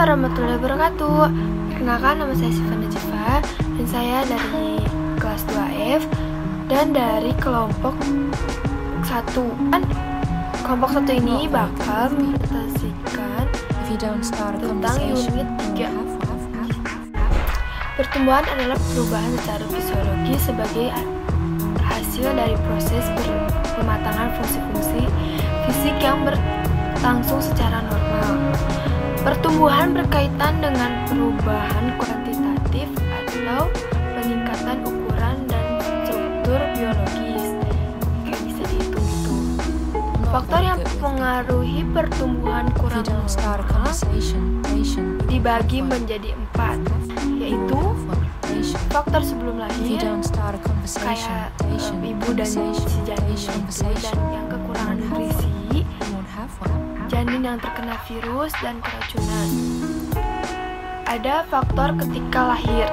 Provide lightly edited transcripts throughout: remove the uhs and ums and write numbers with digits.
warahmatullahi wabarakatuh. Perkenalkan, nama saya Siva Najifa dan saya dari kelas 2F dan dari kelompok 1. Kelompok 1 ini bakal mempresentasikan tentang unit 3. Pertumbuhan adalah perubahan secara fisiologi sebagai hasil dari proses pematangan fungsi-fungsi fisik yang berlangsung secara normal. Pertumbuhan berkaitan dengan perubahan kuantitatif atau peningkatan ukuran dan struktur biologis. Kayak bisa dihitung gitu. Faktor yang mempengaruhi pertumbuhan kurang normal dibagi menjadi 4, yaitu faktor sebelum lahir, kayak ibu dan si janin itu, dan yang kekurangan nutrisi, janin yang terkena virus dan keracunan. Ada faktor ketika lahir,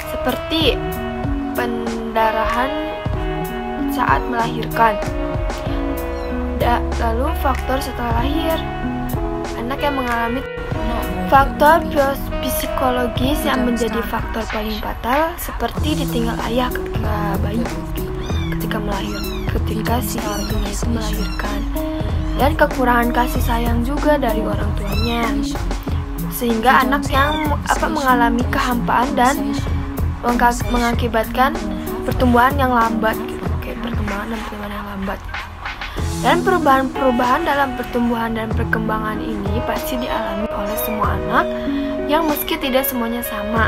seperti pendarahan saat melahirkan. Lalu faktor setelah lahir, anak yang mengalami faktor psikologis yang menjadi faktor paling fatal, seperti ditinggal ayah ketika bayi, ketika si ibunya itu melahirkan, dan kekurangan kasih sayang juga dari orang tuanya, sehingga anak yang mengalami kehampaan dan mengakibatkan pertumbuhan yang lambat gitu, kayak pertumbuhan yang lambat. Dan perubahan-perubahan dalam pertumbuhan dan perkembangan ini pasti dialami oleh semua anak yang meski tidak semuanya sama,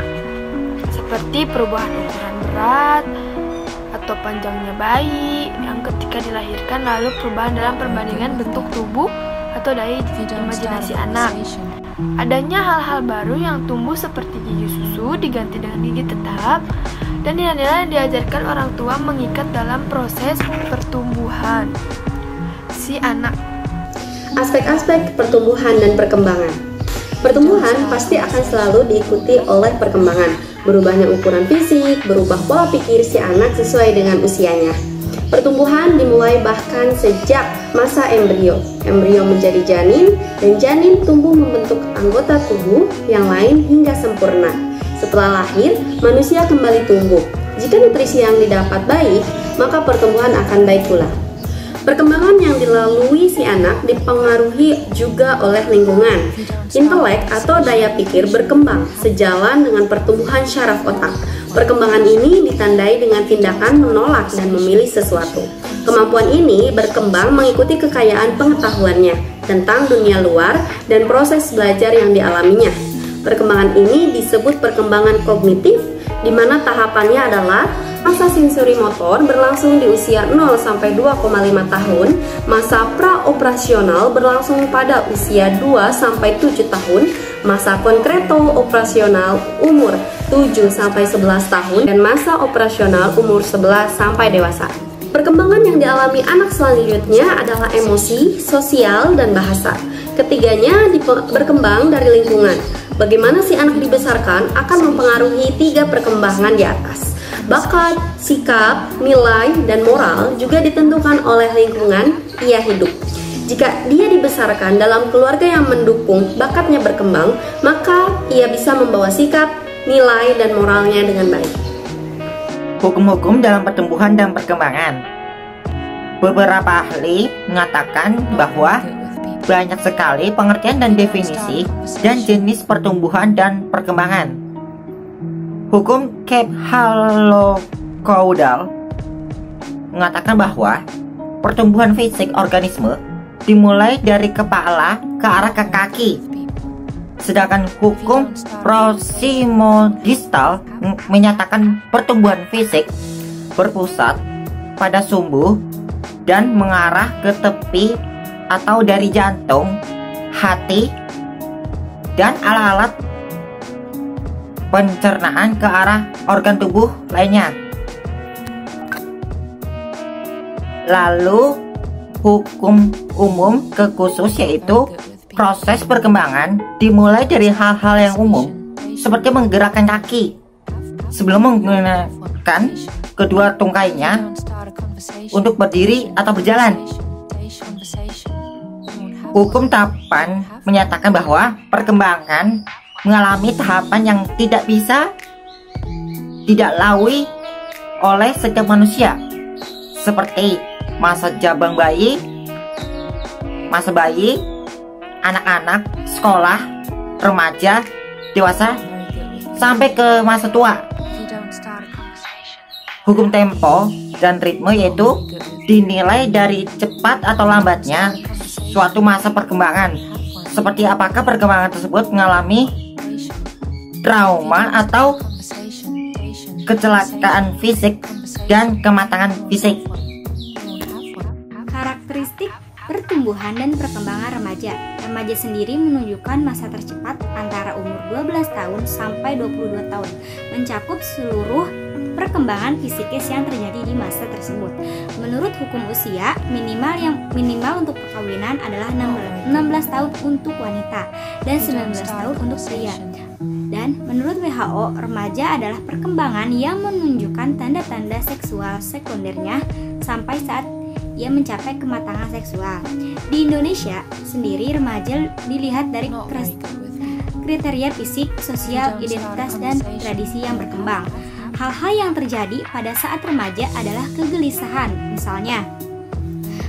seperti perubahan ukuran berat atau panjangnya bayi yang ketika dilahirkan, lalu perubahan dalam perbandingan bentuk tubuh atau daya imajinasi anak. Adanya hal-hal baru yang tumbuh seperti gigi susu diganti dengan gigi tetap, dan nilai-nilai yang diajarkan orang tua mengikat dalam proses pertumbuhan si anak. Aspek-aspek pertumbuhan dan perkembangan. Pertumbuhan pasti akan selalu diikuti oleh perkembangan, berubahnya ukuran fisik, berubah pola pikir si anak sesuai dengan usianya. Pertumbuhan dimulai bahkan sejak masa embrio. Embrio menjadi janin, dan janin tumbuh membentuk anggota tubuh yang lain hingga sempurna. Setelah lahir, manusia kembali tumbuh. Jika nutrisi yang didapat baik, maka pertumbuhan akan baik pula. Perkembangan yang dilalui si anak dipengaruhi juga oleh lingkungan. Intelek atau daya pikir berkembang sejalan dengan pertumbuhan syaraf otak. Perkembangan ini ditandai dengan tindakan menolak dan memilih sesuatu. Kemampuan ini berkembang mengikuti kekayaan pengetahuannya tentang dunia luar dan proses belajar yang dialaminya. Perkembangan ini disebut perkembangan kognitif, di mana tahapannya adalah masa sensori motor berlangsung di usia 0 sampai 2,5 tahun, masa praoperasional berlangsung pada usia 2 sampai 7 tahun, masa konkreto operasional umur 7 sampai 11 tahun, dan masa operasional umur 11 sampai dewasa. Perkembangan yang dialami anak selanjutnya adalah emosi, sosial, dan bahasa. Ketiganya berkembang dari lingkungan. Bagaimana si anak dibesarkan akan mempengaruhi 3 perkembangan di atas. Bakat, sikap, nilai, dan moral juga ditentukan oleh lingkungan ia hidup. Jika dia dibesarkan dalam keluarga yang mendukung bakatnya berkembang, maka ia bisa membawa sikap, nilai, dan moralnya dengan baik. Hukum-hukum dalam pertumbuhan dan perkembangan. Beberapa ahli mengatakan bahwa banyak sekali pengertian dan definisi dan jenis pertumbuhan dan perkembangan. Hukum Kephallow-Caudal mengatakan bahwa pertumbuhan fisik organisme dimulai dari kepala ke arah ke kaki. Sedangkan hukum Proximo-Distal menyatakan pertumbuhan fisik berpusat pada sumbu dan mengarah ke tepi atau dari jantung, hati, dan alat-alat pencernaan ke arah organ tubuh lainnya. Lalu hukum umum ke khusus, yaitu proses perkembangan dimulai dari hal-hal yang umum seperti menggerakkan kaki sebelum menggunakan kedua tungkainya untuk berdiri atau berjalan. Hukum tahapan menyatakan bahwa perkembangan mengalami tahapan yang tidak bisa dilalui oleh setiap manusia, seperti masa jabang bayi, masa bayi, anak-anak, sekolah, remaja, dewasa, sampai ke masa tua. Hukum tempo dan ritme yaitu dinilai dari cepat atau lambatnya suatu masa perkembangan, seperti apakah perkembangan tersebut mengalami trauma atau kecelakaan fisik dan kematangan fisik. Karakteristik pertumbuhan dan perkembangan remaja. Remaja sendiri menunjukkan masa tercepat antara umur 12 tahun sampai 22 tahun, mencakup seluruh perkembangan fisikis yang terjadi di masa tersebut. Menurut hukum usia, minimal untuk perkawinan adalah 16 tahun untuk wanita dan 19 tahun untuk pria. Dan menurut WHO, remaja adalah perkembangan yang menunjukkan tanda-tanda seksual sekundernya sampai saat ia mencapai kematangan seksual. Di Indonesia sendiri, remaja dilihat dari kriteria fisik, sosial, identitas, dan tradisi yang berkembang. Hal-hal yang terjadi pada saat remaja adalah kegelisahan. Misalnya,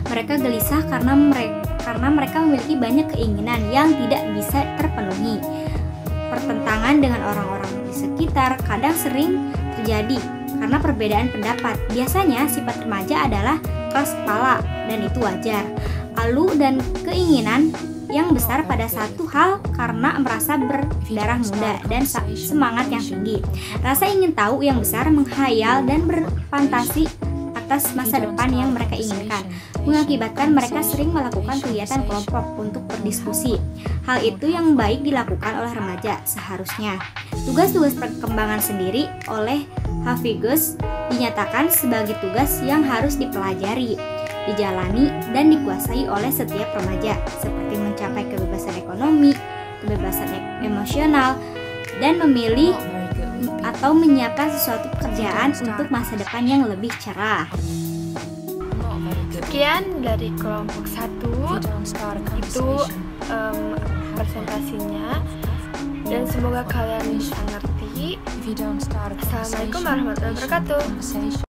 mereka gelisah karena mereka memiliki banyak keinginan yang tidak bisa terpenuhi. Pertentangan dengan orang-orang di sekitar kadang sering terjadi karena perbedaan pendapat. Biasanya sifat remaja adalah keras kepala, dan itu wajar. Halu dan keinginan yang besar pada satu hal karena merasa berdarah muda dan semangat yang tinggi. Rasa ingin tahu yang besar, menghayal dan berfantasi atas masa depan yang mereka inginkan, mengakibatkan mereka sering melakukan kegiatan kelompok untuk berdiskusi. Hal itu yang baik dilakukan oleh remaja seharusnya. Tugas-tugas perkembangan sendiri oleh Hafigus dinyatakan sebagai tugas yang harus dipelajari, dijalani, dan dikuasai oleh setiap remaja, seperti mencapai kebebasan ekonomi, kebebasan emosional, dan memilih atau menyiapkan sesuatu pekerjaan untuk masa depan yang lebih cerah. Sekian dari kelompok 1 itu presentasinya, dan semoga kalian bisa ngerti. Assalamualaikum warahmatullahi wabarakatuh.